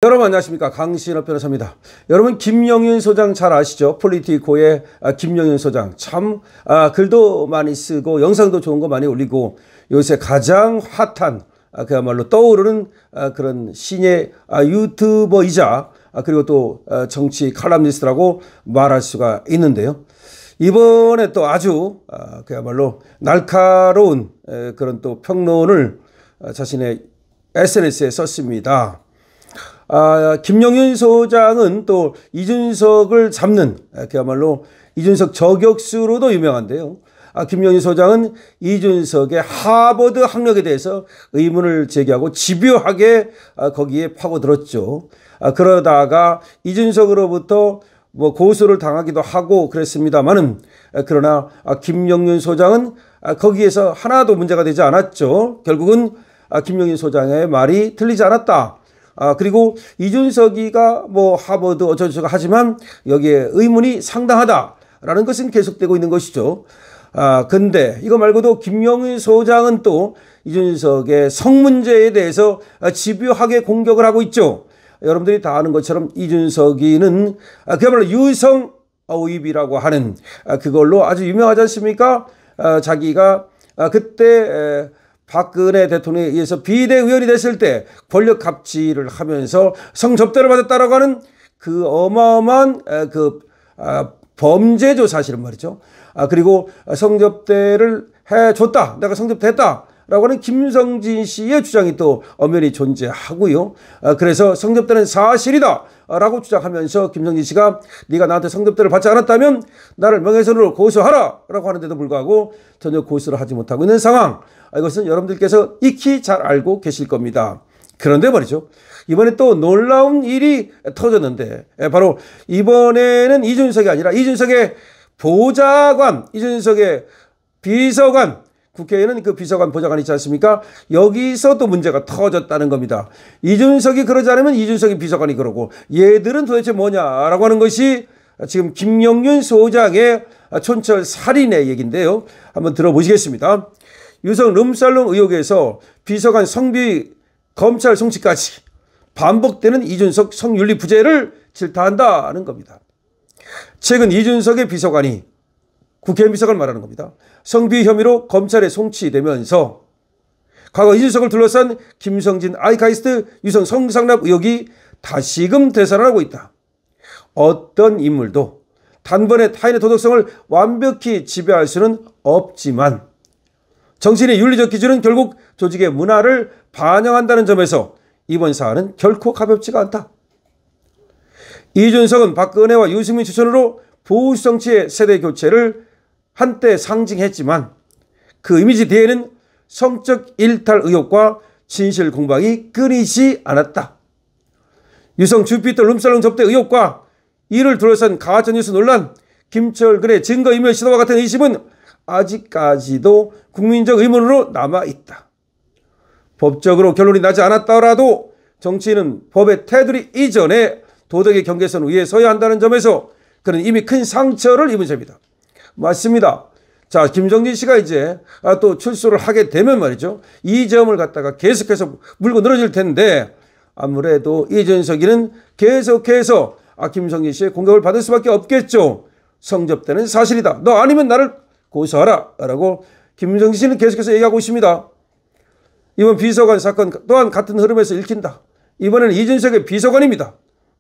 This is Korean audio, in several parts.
여러분 안녕하십니까, 강신업 변호사입니다. 여러분 김영윤 소장 잘 아시죠? 폴리티코의 김영윤 소장 참 글도 많이 쓰고 영상도 좋은 거 많이 올리고 요새 가장 핫한 그야말로 떠오르는 그런 신예 유튜버이자 그리고 또 정치 칼럼니스트라고 말할 수가 있는데요. 이번에 또 아주 그야말로 날카로운 그런 또 평론을 자신의 SNS에 썼습니다. 김영윤 소장은 또 이준석을 잡는 그야말로 이준석 저격수로도 유명한데요. 김영윤 소장은 이준석의 하버드 학력에 대해서 의문을 제기하고 집요하게 거기에 파고들었죠. 그러다가 이준석으로부터 뭐 고소를 당하기도 하고 그랬습니다만은, 그러나 김영윤 소장은 거기에서 하나도 문제가 되지 않았죠. 결국은 김영윤 소장의 말이 틀리지 않았다. 그리고 이준석이가 뭐 하버드 어쩌고저쩌고 하지만 여기에 의문이 상당하다라는 것은 계속되고 있는 것이죠. 근데 이거 말고도 김영윤 소장은 또 이준석의 성 문제에 대해서 집요하게 공격을 하고 있죠. 여러분들이 다 아는 것처럼 이준석이는 그야말로 유성 어입이라고 하는 그걸로 아주 유명하지 않습니까? 자기가 그때 박근혜 대통령에 의해서 비대위원이 됐을 때 권력 갑질을 하면서 성접대를 받았다라고 하는 그 어마어마한 범죄죠, 사실은 말이죠. 그리고 성접대를 해줬다, 내가 성접대했다 라고 하는 김성진 씨의 주장이 또 엄연히 존재하고요. 그래서 성접대는 사실이다 라고 주장하면서 김성진 씨가 네가 나한테 성접대를 받지 않았다면 나를 명예훼손으로 고소하라 라고 하는데도 불구하고 전혀 고소를 하지 못하고 있는 상황. 이것은 여러분들께서 익히 잘 알고 계실 겁니다. 그런데 말이죠, 이번에 또 놀라운 일이 터졌는데, 바로 이번에는 이준석이 아니라 이준석의 보좌관, 이준석의 비서관, 국회에는 그 비서관 보좌관 있지 않습니까? 여기서 또 문제가 터졌다는 겁니다. 이준석이 그러지 않으면 이준석이 비서관이 그러고 얘들은 도대체 뭐냐라고 하는 것이 지금 김영윤 소장의 촌철살인의 얘기인데요. 한번 들어보시겠습니다. 유성 룸살롱 의혹에서 비서관 성비 검찰 송치까지 반복되는 이준석 성윤리 부재를 질타한다는 겁니다. 최근 이준석의 비서관이 국회의원 비서관을 말하는 겁니다. 성비 혐의로 검찰에 송치되면서 과거 이준석을 둘러싼 김성진 아이카이스트 유성 성상납 의혹이 다시금 되살아나고 있다. 어떤 인물도 단번에 타인의 도덕성을 완벽히 지배할 수는 없지만 정치인의 윤리적 기준은 결국 조직의 문화를 반영한다는 점에서 이번 사안은 결코 가볍지가 않다. 이준석은 박근혜와 유승민 추천으로 보수 정치의 세대 교체를 한때 상징했지만 그 이미지 뒤에는 성적 일탈 의혹과 진실 공방이 끊이지 않았다. 유성 주피터 룸살롱 접대 의혹과 이를 둘러싼 가짜뉴스 논란, 김철근의 증거인멸 시도와 같은 의심은 아직까지도 국민적 의문으로 남아있다. 법적으로 결론이 나지 않았더라도 정치인은 법의 테두리 이전에 도덕의 경계선 위에 서야 한다는 점에서 그는 이미 큰 상처를 입은 셈이다. 맞습니다. 자, 김정진 씨가 이제 또 출소를 하게 되면 말이죠, 이 점을 갖다가 계속해서 물고 늘어질 텐데 아무래도 이준석이는 계속해서 김성진 씨의 공격을 받을 수밖에 없겠죠. 성접대는 사실이다. 너 아니면 나를 고소하라 라고 김정진 씨는 계속해서 얘기하고 있습니다. 이번 비서관 사건 또한 같은 흐름에서 읽힌다. 이번에는 이준석의 비서관입니다.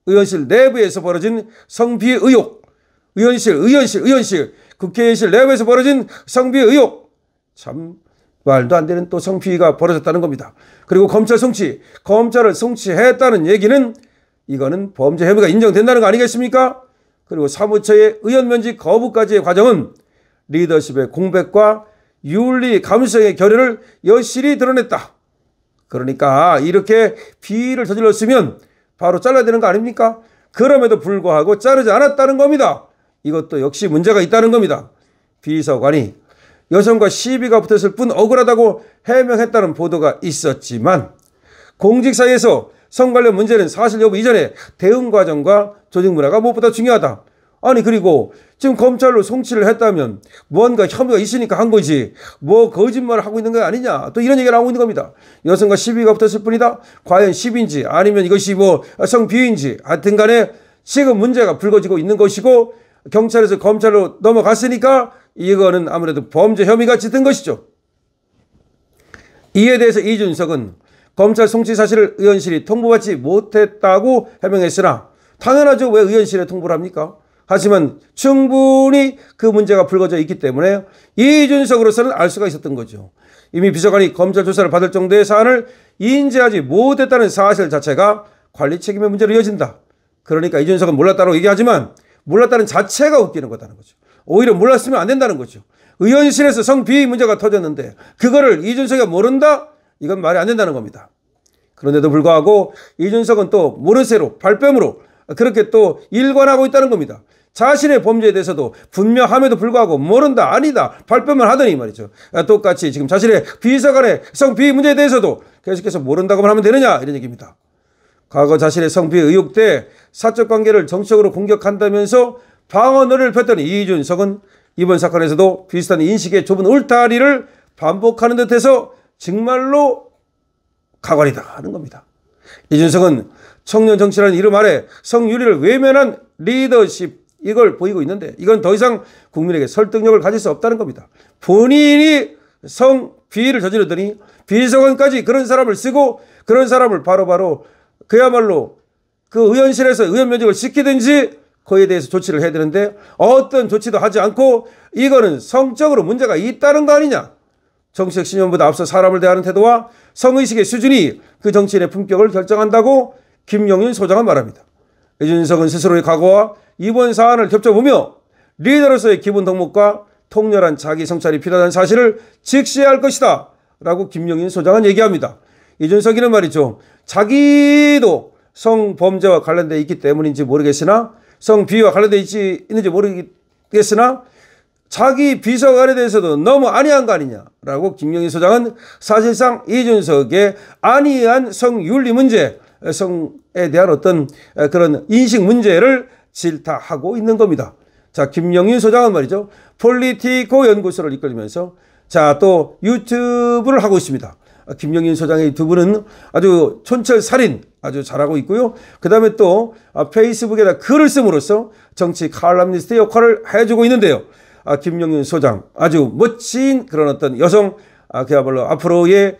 의원실 내부에서 벌어진 성비 의혹, 의원실, 국회의실 내부에서 벌어진 성비 의혹, 참 말도 안 되는 또 성비위가 벌어졌다는 겁니다. 그리고 검찰 송치, 검찰을 송치했다는 얘기는 이거는 범죄 혐의가 인정된다는 거 아니겠습니까? 그리고 사무처의 의원 면직 거부까지의 과정은 리더십의 공백과 윤리 감수성의 결여를 여실히 드러냈다. 그러니까 이렇게 비위를 저질렀으면 바로 잘라야 되는 거 아닙니까? 그럼에도 불구하고 자르지 않았다는 겁니다. 이것도 역시 문제가 있다는 겁니다. 비서관이 여성과 시비가 붙었을 뿐 억울하다고 해명했다는 보도가 있었지만 공직 사이에서 성 관련 문제는 사실 여부 이전에 대응 과정과 조직 문화가 무엇보다 중요하다. 아니 그리고 지금 검찰로 송치를 했다면 뭔가 혐의가 있으니까 한 거지 뭐 거짓말을 하고 있는 거 아니냐 또 이런 얘기를 하고 있는 겁니다. 여성과 시비가 붙었을 뿐이다. 과연 시비인지 아니면 이것이 뭐 성비위인지 하여튼 간에 지금 문제가 불거지고 있는 것이고 경찰에서 검찰로 넘어갔으니까 이거는 아무래도 범죄 혐의가 짙은 것이죠. 이에 대해서 이준석은 검찰 송치 사실을 의원실이 통보받지 못했다고 해명했으나 당연하죠. 왜 의원실에 통보를 합니까? 하지만 충분히 그 문제가 불거져 있기 때문에 이준석으로서는 알 수가 있었던 거죠. 이미 비서관이 검찰 조사를 받을 정도의 사안을 인지하지 못했다는 사실 자체가 관리 책임의 문제로 이어진다. 그러니까 이준석은 몰랐다고 얘기하지만 몰랐다는 자체가 웃기는 거다는 거죠. 오히려 몰랐으면 안 된다는 거죠. 의원실에서 성비위 문제가 터졌는데 그거를 이준석이 모른다? 이건 말이 안 된다는 겁니다. 그런데도 불구하고 이준석은 또 모르쇠로 발뺌으로 그렇게 또 일관하고 있다는 겁니다. 자신의 범죄에 대해서도 분명함에도 불구하고 모른다 아니다 발뺌을 하더니 말이죠. 똑같이 지금 자신의 비서관의 성비위 문제에 대해서도 계속해서 모른다고만 하면 되느냐 이런 얘기입니다. 과거 자신의 성비위 의혹 때 사적 관계를 정치적으로 공격한다면서 방언을 폈던 이준석은 이번 사건에서도 비슷한 인식의 좁은 울타리를 반복하는 듯해서 정말로 가관이다 하는 겁니다. 이준석은 청년 정치라는 이름 아래 성유리를 외면한 리더십 이걸 보이고 있는데 이건 더 이상 국민에게 설득력을 가질 수 없다는 겁니다. 본인이 성비위를 저지르더니 비서관까지 그런 사람을 쓰고 그런 사람을 바로바로 그야말로 그 의원실에서 의원 면직을 시키든지 그에 대해서 조치를 해야 되는데 어떤 조치도 하지 않고 이거는 성적으로 문제가 있다는 거 아니냐. 정치적 신념보다 앞서 사람을 대하는 태도와 성의식의 수준이 그 정치인의 품격을 결정한다고 김용윤 소장은 말합니다. 이준석은 스스로의 과거와 이번 사안을 겹쳐보며 리더로서의 기본 덕목과 통렬한 자기 성찰이 필요하다는 사실을 직시해야 할 것이다 라고 김용윤 소장은 얘기합니다. 이준석이는 말이죠. 자기도 성범죄와 관련되어 있기 때문인지 모르겠으나 성비위와 관련되어 있는지 모르겠으나 자기 비서관에 대해서도 너무 안이한 거 아니냐라고 김용희 소장은 사실상 이준석의 안이한 성윤리 문제, 성에 대한 어떤 그런 인식 문제를 질타하고 있는 겁니다. 자, 김용희 소장은 말이죠. 폴리티코 연구소를 이끌면서 자, 또 유튜브를 하고 있습니다. 김용희 소장의 두 분은 아주 촌철살인 아주 잘하고 있고요. 그 다음에 또 페이스북에다 글을 씀으로써 정치 칼럼니스트 역할을 해주고 있는데요. 김용윤 소장 아주 멋진 그런 어떤 여성 그야말로 앞으로의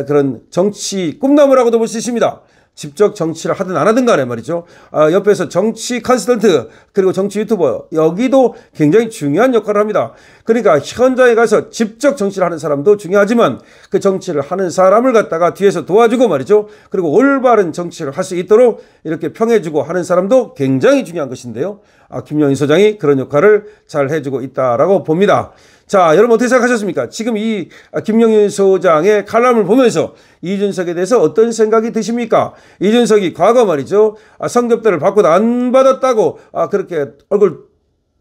그런 정치 꿈나무라고도 볼 수 있습니다. 직접 정치를 하든 안 하든 간에 말이죠. 옆에서 정치 컨설턴트 그리고 정치 유튜버 여기도 굉장히 중요한 역할을 합니다. 그러니까 현장에 가서 직접 정치를 하는 사람도 중요하지만 그 정치를 하는 사람을 갖다가 뒤에서 도와주고 말이죠. 그리고 올바른 정치를 할 수 있도록 이렇게 평해주고 하는 사람도 굉장히 중요한 것인데요. 김용희 소장이 그런 역할을 잘 해주고 있다라고 봅니다. 자, 여러분 어떻게 생각하셨습니까? 지금 이 김용희 소장의 칼럼을 보면서 이준석에 대해서 어떤 생각이 드십니까? 이준석이 과거 말이죠. 성접대를 받고도 안 받았다고 그렇게 얼굴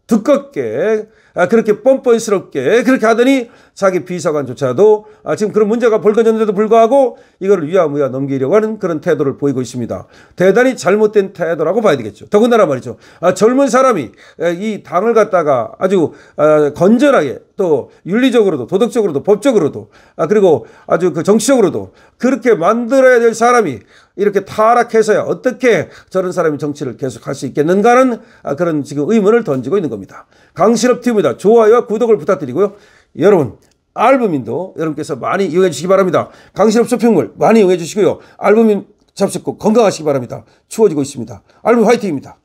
두껍게 그렇게 뻔뻔스럽게 그렇게 하더니 자기 비서관조차도 지금 그런 문제가 벌어졌는데도 불구하고 이거를 유야무야 넘기려고 하는 그런 태도를 보이고 있습니다. 대단히 잘못된 태도라고 봐야 되겠죠. 더군다나 말이죠. 젊은 사람이 이 당을 갖다가 아주 건전하게 또 윤리적으로도 도덕적으로도 법적으로도 그리고 아주 그 정치적으로도 그렇게 만들어야 될 사람이 이렇게 타락해서야 어떻게 저런 사람이 정치를 계속할 수 있겠는가는 그런 지금 의문을 던지고 있는 겁니다. 강신업 TV입니다. 좋아요와 구독을 부탁드리고요. 여러분 알부민도 여러분께서 많이 이용해 주시기 바랍니다. 강신업 쇼핑몰 많이 이용해 주시고요. 알부민 잡숫고 건강하시기 바랍니다. 추워지고 있습니다. 알부민 화이팅입니다.